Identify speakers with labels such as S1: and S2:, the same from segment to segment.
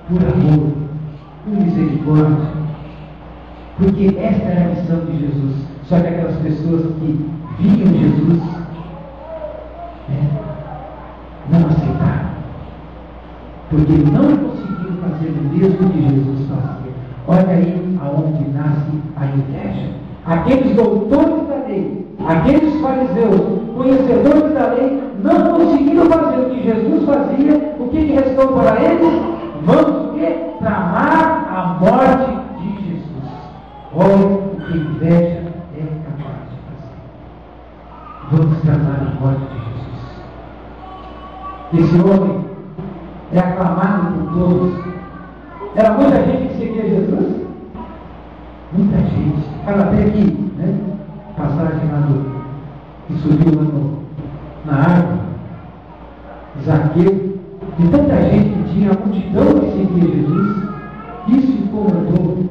S1: por amor, por misericórdia, porque esta era a missão de Jesus. Só que aquelas pessoas que viam Jesus, não aceitaram, porque não conseguiram fazer o mesmo que Jesus fazia. Olha aí aonde nasce a inveja. Aqueles doutores da lei, aqueles fariseus, conhecedores da lei, não conseguiram fazer o que Jesus fazia. O que restou para eles? Vamos o quê? Tramar a morte de Jesus. Olha o que a inveja é capaz de fazer. Vamos tramar a morte de Jesus. Esse homem é aclamado por todos. Era muita gente que seguia Jesus. Muita gente. Fala até aqui, passagem lá que subiu lá na árvore. Zaqueu. De tanta gente que tinha, a multidão que seguia Jesus. Isso incomodou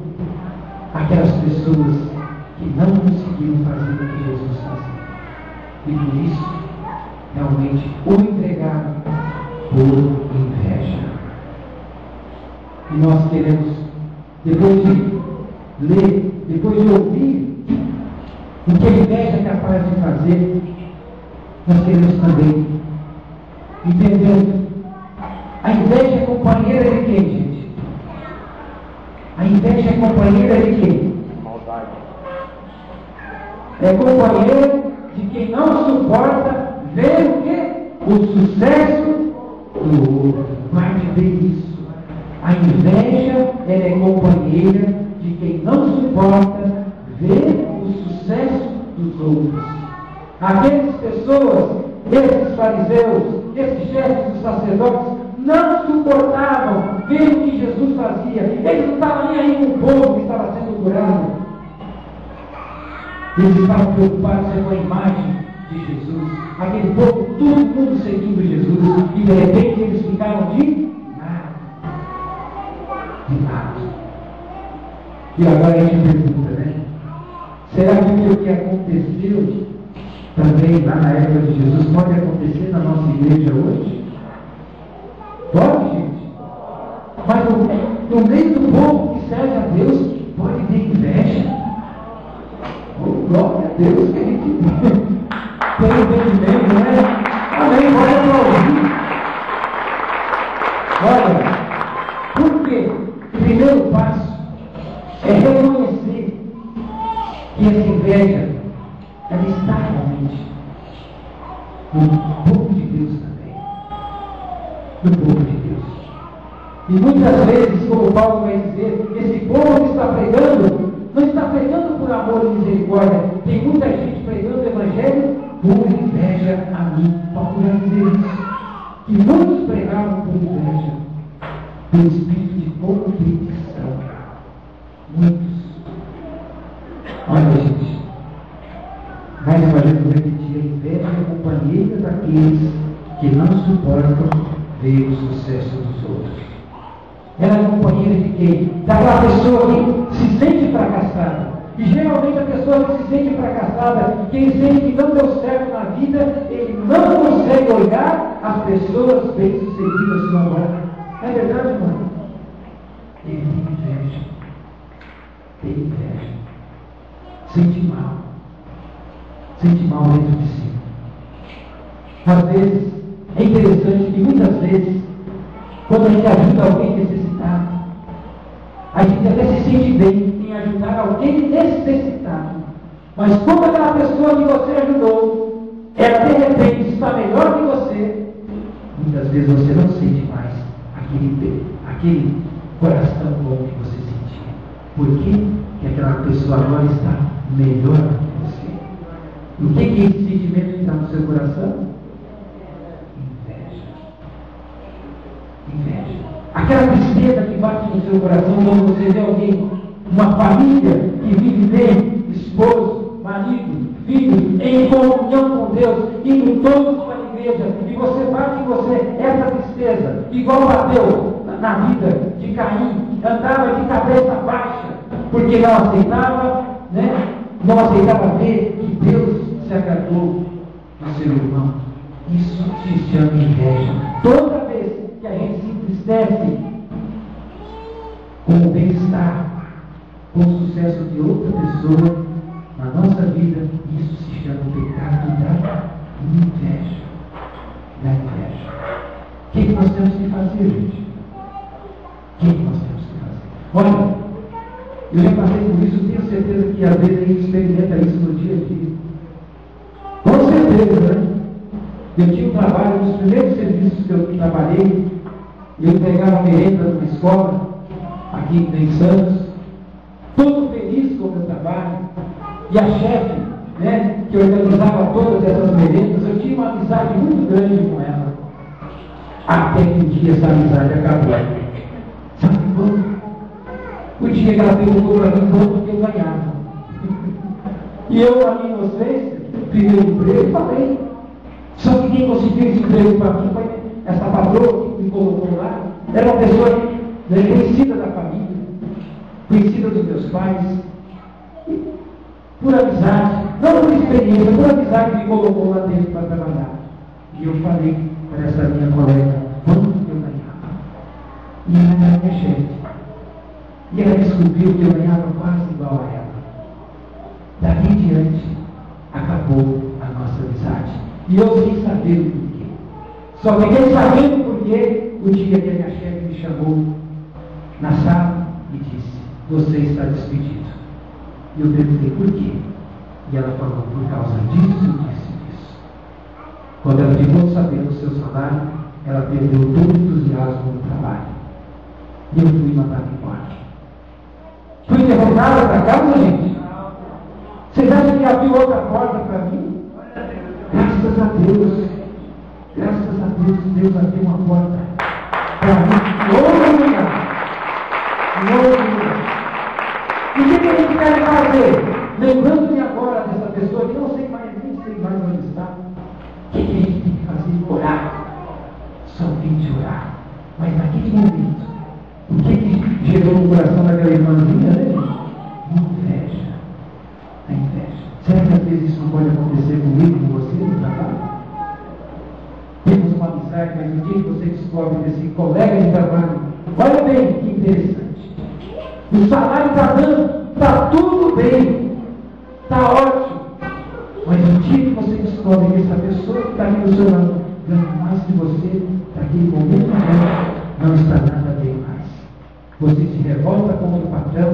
S1: aquelas pessoas que não conseguiram fazer o que Jesus fazia. E por isso, realmente, o entregaram por inveja. E nós queremos, depois de ler, depois de ouvir o que a inveja é capaz de fazer, nós queremos também entender. A inveja é companheira de quem, gente? A inveja é companheira de quem?
S2: Maldade.
S1: É companheira de quem não suporta ver o quê? O sucesso do outro. Guarde bem isso. A inveja, ela é companheira de quem não suporta ver o sucesso dos outros. Aquelas pessoas, esses fariseus, esses chefes dos sacerdotes, não suportavam ver o que Jesus fazia. Eles não estavam nem aí com o povo que estava sendo curado. Eles estavam preocupados com a imagem de Jesus. Aquele povo, todo mundo seguindo Jesus. E de repente eles ficaram de nada. De nada. E agora a gente pergunta, será que o que aconteceu também lá na época de Jesus pode acontecer na nossa igreja hoje? Pode, gente? Mas no meio do povo que serve a Deus, pode ter inveja. Oh, glória a Deus que a gente tem entendimento, Amém, pode aplaudir. Olha, por quê? O primeiro passo é reconhecer que essa inveja, ela está realmente no povo de Deus também. No povo de Deus. E muitas vezes, como Paulo vai dizer, esse povo que está pregando, não está pregando por amor e misericórdia. Tem muita gente pregando o Evangelho por inveja a mim. Paulo vai dizer isso. E muitos pregavam por inveja, pelo espírito de competição. Muitos. Olha, gente, mais uma vez eu repetir, a inveja é companheira daqueles que não suportam ver o sucesso dos outros. Ela é companheira de quem? Daquela pessoa que se sente fracassada. E geralmente a pessoa que se sente fracassada, quem sente que não deu certo na vida, ele não consegue olhar as pessoas bem-sucedidas à sua volta. É verdade, irmão? Ele tem inveja. Tem inveja. Sente mal. Sente mal dentro de si. Às vezes, é interessante que muitas vezes, quando a gente ajuda alguém necessitado, a gente até se sente bem em ajudar alguém necessitado. Mas como aquela pessoa que você ajudou, ela de repente está melhor que você, muitas vezes você não sente mais aquele coração bom que você sentia. Por quê? Porque aquela pessoa agora está melhor que você. O que é esse sentimento que está no seu coração? Inveja. Aquela tristeza que bate no seu coração quando você vê alguém, uma família que vive bem, esposo, marido, filho, em comunhão com Deus, indo todos para a igreja, e você bate em você essa tristeza, igual bateu na vida de Caim, andava de cabeça baixa, porque não aceitava, não aceitava ver que Deus se agradou do seu irmão. Isso se chama inveja. Toda vez que a gente se entristece com o bem-estar, com o sucesso de outra pessoa na nossa vida. Isso se chama o pecado da inveja. Da inveja. O que nós temos que fazer, gente? O que nós temos que fazer? Olha, eu já passei por isso, tenho certeza que às vezes a gente experimenta isso no dia a dia. Com certeza, né? Eu tinha um trabalho, um dos primeiros serviços que eu trabalhei, eu pegava merenda numa escola, aqui em Santos, todo feliz com o meu trabalho, e a chefe, né, que organizava todas essas merendas, eu tinha uma amizade muito grande com ela. Até que um dia essa amizade acabou. Sabe quando? O dia que ela perguntou para mim quanto que eu ganhava. E eu, na minha inocência, pedi um emprego e falei. Só que quem conseguiu esse emprego para mim foi essa patroa que me colocou lá. Era uma pessoa, né, conhecida da família, conhecida dos meus pais. E, por amizade, não por experiência, por amizade me colocou lá dentro para trabalhar. E eu falei para essa minha colega quanto que eu ganhava. E ela era minha chefe. E ela descobriu que eu ganhava quase igual a ela. Daqui em diante, acabou a nossa amizade. E eu sem saber o porquê. Só fiquei sabendo o porquê o dia que a minha chefe me chamou na sala e disse: você está despedido. E eu perguntei por quê. E ela falou: por causa disso, disso e disso. Quando ela ficou sabendo o seu salário, ela perdeu todo o entusiasmo no trabalho. E eu fui mandado embora. Fui derrotado para casa, gente. Vocês acham que abriu outra porta para mim? Graças a Deus. Graças a Deus, Deus abriu uma porta para mim. Em outro lugar. Em outro lugar. E o que a gente quer fazer? Lembrando-me agora dessa pessoa que não sei mais, nem sei mais onde está. O que a gente tem que fazer? Orar. Somente orar. Mas naquele momento, o que gerou no coração daquela irmãzinha, né? Inveja. A inveja. Será que às vezes isso não pode acontecer comigo, com você, no trabalho? Temos uma amizade, mas o dia que você descobre desse colega de trabalho, olha bem que interessante. O salário está dando, está tudo bem, está ótimo. Mas o dia que você descobre que essa pessoa que está ali do seu lado ganha mais que você, naquele momento não está nada bem mais. Você se revolta contra o patrão,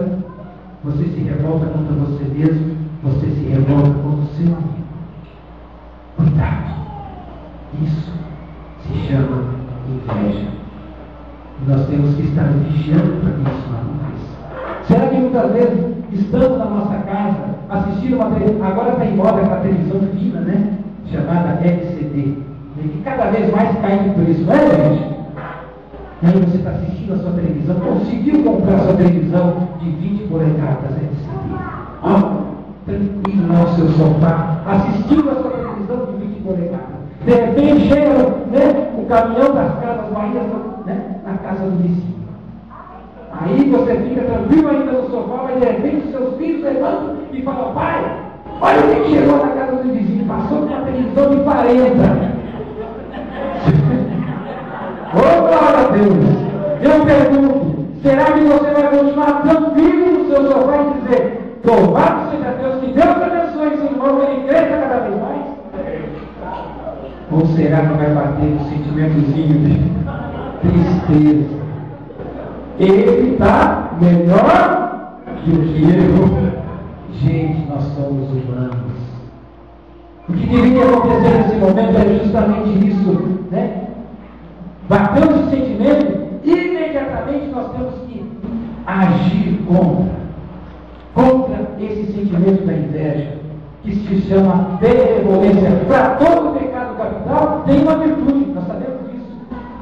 S1: você se revolta contra você mesmo, você se revolta contra o seu amigo. Cuidado. Isso se chama inveja. E nós temos que estar vigiando para que isso não aconteça. Será que muitas vezes estamos na nossa casa assistindo uma televisão, agora está em moda aquela televisão fina, né? Chamada LCD, que cada vez mais cai de preço, não é, gente? E aí você está assistindo a sua televisão, conseguiu comprar a sua televisão de 20 polegadas LCD. Tranquilo no seu sofá, assistindo a sua televisão de 20 polegadas. De repente chega, né, o caminhão das Casas Bahia, né, na casa do vizinho. Aí você fica tranquilo ainda no sofá, mas de repente os seus filhos levantam e falam: pai, olha o que chegou na casa do vizinho, passou com uma televisão de 40. Oh, glória a Deus! Eu pergunto, será que você vai continuar tranquilo no seu sofá e dizer: louvado seja Deus, que Deus abençoe esse irmão, que ele cresça cada vez mais? Ou será que vai bater um sentimentozinho de tristeza? Ele está melhor do que eu. Gente, nós somos humanos. O que deveria acontecer nesse momento é justamente isso, né? Bateu esse sentimento, imediatamente nós temos que agir contra esse sentimento da inveja, que se chama benevolência. Para todo pecado capital tem uma virtude, nós sabemos disso.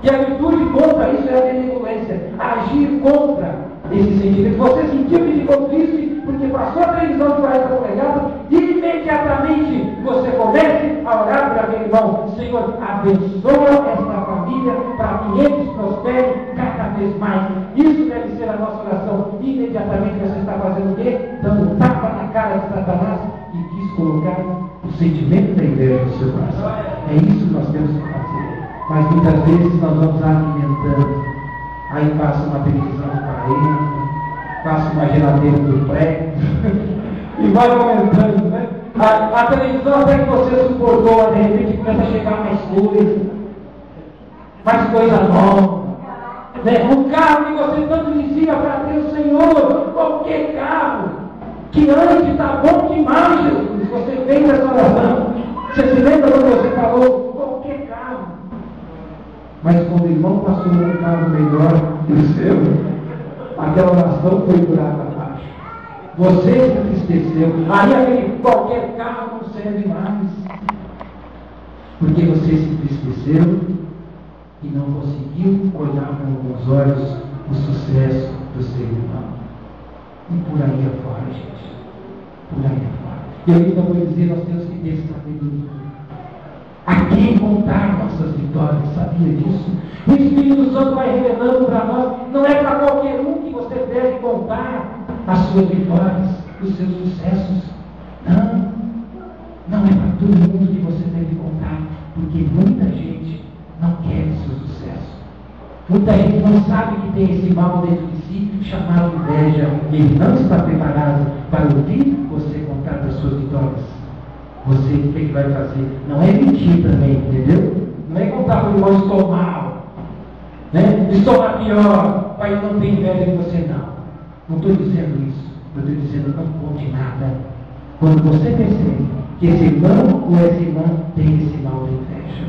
S1: E a virtude contra isso é a benevolência. Agir contra esse sentimento. Você sentiu que ficou triste porque passou a televisão de 40 polegadas, imediatamente você comece a orar para aquele irmão: Senhor, abençoa esta família para que eles prosperem cada vez mais. Isso deve ser a nossa oração. Imediatamente você está fazendo o quê? Dando um tapa na cara de Satanás e quis colocar o sentimento da inveja no seu coração. É isso que nós temos que fazer. Mas muitas vezes nós vamos alimentando. Aí passa uma televisão de 40 faço uma geladeira do prédio, e vai aumentando, né? A televisão até que você suportou, de repente começa a chegar mais coisa nova. Né? Um carro que você tanto dizia para Deus, Senhor, qualquer carro, que antes está bom demais, Jesus. Você fez essa oração. Você se lembra quando você falou, qualquer carro. Mas quando o irmão passou um carro melhor que o seu, aquela oração foi por água abaixo. Você se entristeceu. Aí aquele qualquer carro não serve mais. Porque você se entristeceu e não conseguiu olhar com bons olhos o sucesso do seu irmão. E por aí afora, gente. Por aí afora. Eu ainda vou dizer, nós temos que ter sabedoria. A quem contar nossas vitórias, sabia disso? O Espírito Santo vai revelando para nós, não é para qualquer um que você deve contar as suas vitórias, os seus sucessos. Não é para todo mundo que você deve contar, porque muita gente não quer o seu sucesso. Muita gente não sabe que tem esse mal dentro de si, chamado inveja. Ele não está preparado para ouvir você contar das suas vitórias. Você, o que vai fazer? Não é mentir também, entendeu? Não é contar para o irmão, estou mal, né? Estou na pior, para ele não ter inveja de você, não. Não estou dizendo isso. Eu estou dizendo, não conte nada. Quando você percebe que esse irmão ou essa irmã tem esse mal de inveja,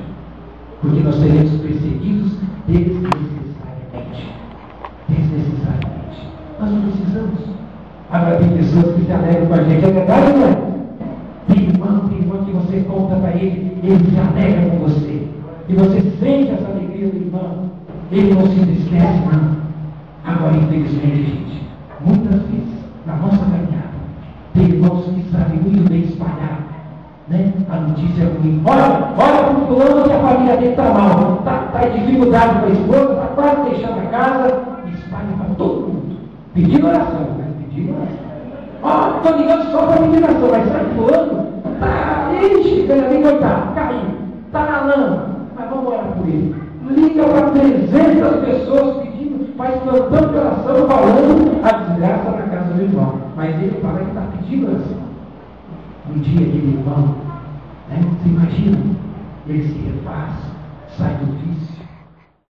S1: porque nós seremos perseguidos desnecessariamente. Desnecessariamente. Nós não precisamos. Agora tem pessoas que se alegram com a gente. É verdade, não é? Tem irmão que você conta para ele se alegra com você. E você sente essa alegria do irmão. Ele não se entristece, não. Agora, infelizmente, gente, muitas vezes, na nossa caminhada, tem irmãos que sabem muito bem espalhar, né, a notícia ruim. Olha para o fulano que a família dele está mal. Está em dificuldade com a esposa, está quase deixando a casa, e espalha para todo mundo. Pedindo oração, né? Pedindo oração. Estou ligando só para pedir oração, mas sabe fulano? Ixi, coitado, caiu, está na lama, mas vamos orar por ele. Liga para 300 pessoas pedindo, faz plantão de oração, falando a desgraça na casa do irmão. Mas ele fala que está pedindo oração. Um dia aquele irmão, né, você imagina, ele se refaz, sai do vício,